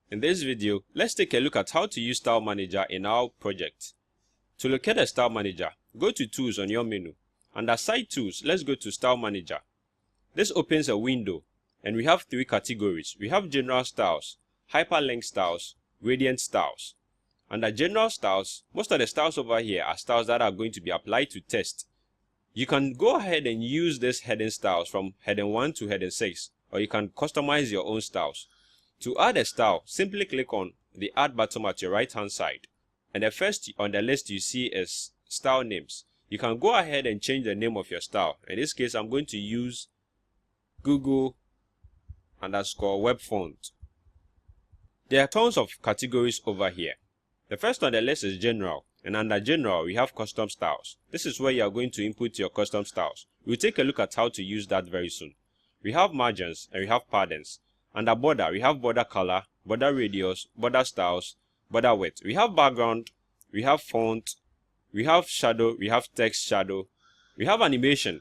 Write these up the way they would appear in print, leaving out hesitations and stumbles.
In this video, let's take a look at how to use Style Manager in our project. To locate the Style Manager, go to Tools on your menu. Under Site Tools, let's go to Style Manager. This opens a window, and we have three categories. We have General Styles, Hyperlink Styles, Gradient Styles. Under General Styles, most of the styles over here are styles that are going to be applied to text. You can go ahead and use this heading styles from heading 1 to heading 6, or you can customize your own styles. To add a style, simply click on the Add button at your right hand side, and the first on the list you see is Style Names. You can go ahead and change the name of your style. In this case, I'm going to use Google_web font. There are tons of categories over here. The first on the list is General, and under General we have Custom Styles. This is where you are going to input your custom styles. We'll take a look at how to use that very soon. We have margins and we have paddings. Under Border, we have border color, border radius, border styles, border width. We have background, we have font, we have shadow, we have text shadow, we have animation.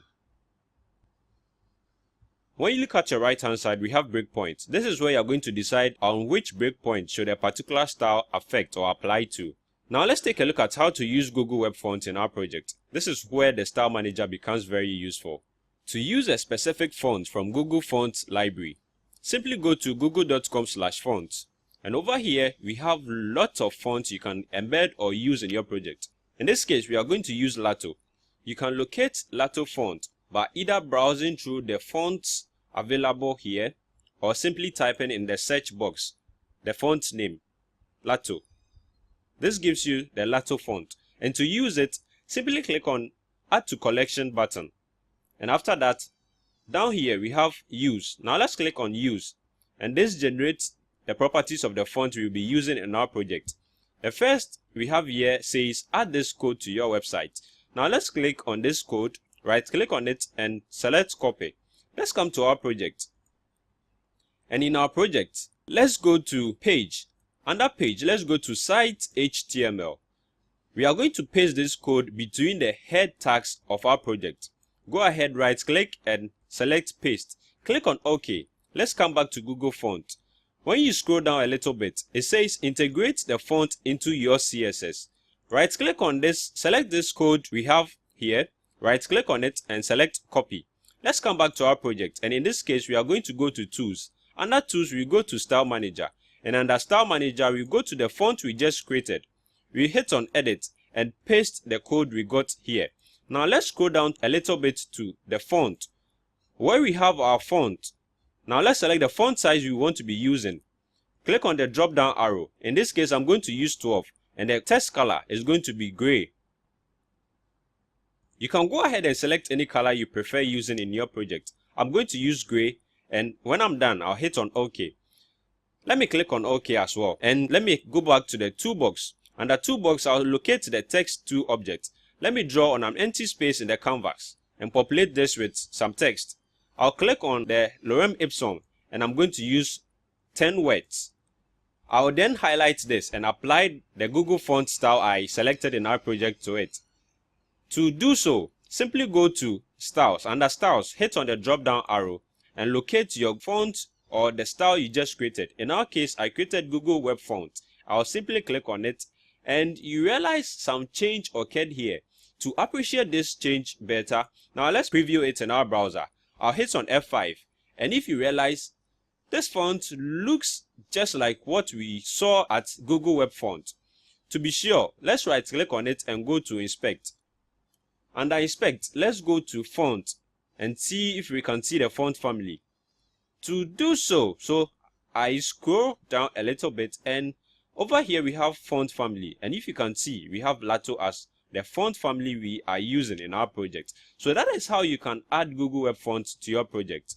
When you look at your right hand side, we have breakpoints. This is where you are going to decide on which breakpoint should a particular style affect or apply to. Now let's take a look at how to use Google Web Fonts in our project. This is where the Style Manager becomes very useful. To use a specific font from Google Fonts library, simply go to google.com/fonts, and over here we have lots of fonts you can embed or use in your project. In this case, we are going to use Lato. You can locate Lato font by either browsing through the fonts available here or simply typing in the search box the font name, Lato. This gives you the Lato font, and to use it, simply click on Add to Collection button, and after that, down here we have Use. Now let's click on Use, and this generates the properties of the font we will be using in our project. The first we have here says add this code to your website. Now let's click on this code, right click on it and select copy. Let's come to our project, and in our project let's go to Page. Under Page, let's go to Site HTML. We are going to paste this code between the head tags of our project. Go ahead, right click and select Paste. Click on OK. Let's come back to Google Font. When you scroll down a little bit, it says integrate the font into your CSS. Right click on this, select this code we have here, right click on it and select Copy. Let's come back to our project, and in this case we are going to go to Tools. Under Tools we go to Style Manager, and under Style Manager we go to the font we just created. We hit on Edit and paste the code we got here. Now let's scroll down a little bit to the font where we have our font. Now let's select the font size we want to be using. Click on the drop down arrow. In this case I'm going to use 12, and the text color is going to be gray. You can go ahead and select any color you prefer using in your project. I'm going to use gray, and when I'm done I'll hit on OK. Let me click on OK as well, and let me go back to the toolbox. Under toolbox I'll locate the text 2 object. Let me draw on an empty space in the canvas and populate this with some text. I'll click on the lorem ipsum, and I'm going to use 10 words. I'll then highlight this and apply the Google font style I selected in our project to it. To do so, simply go to Styles. Under Styles, hit on the drop down arrow and locate your font or the style you just created. In our case, I created Google Web Font. I'll simply click on it, and you realize some change occurred here. To appreciate this change better, now let's preview it in our browser. I'll hit on F5, and if you realize this font looks just like what we saw at Google Web Font. To be sure, let's right click on it and go to Inspect. Under Inspect, let's go to Font and see if we can see the font family. To do so, I scroll down a little bit, and over here we have font family, and if you can see, we have Lato as the font family we are using in our project. So that is how you can add Google Web Fonts to your project.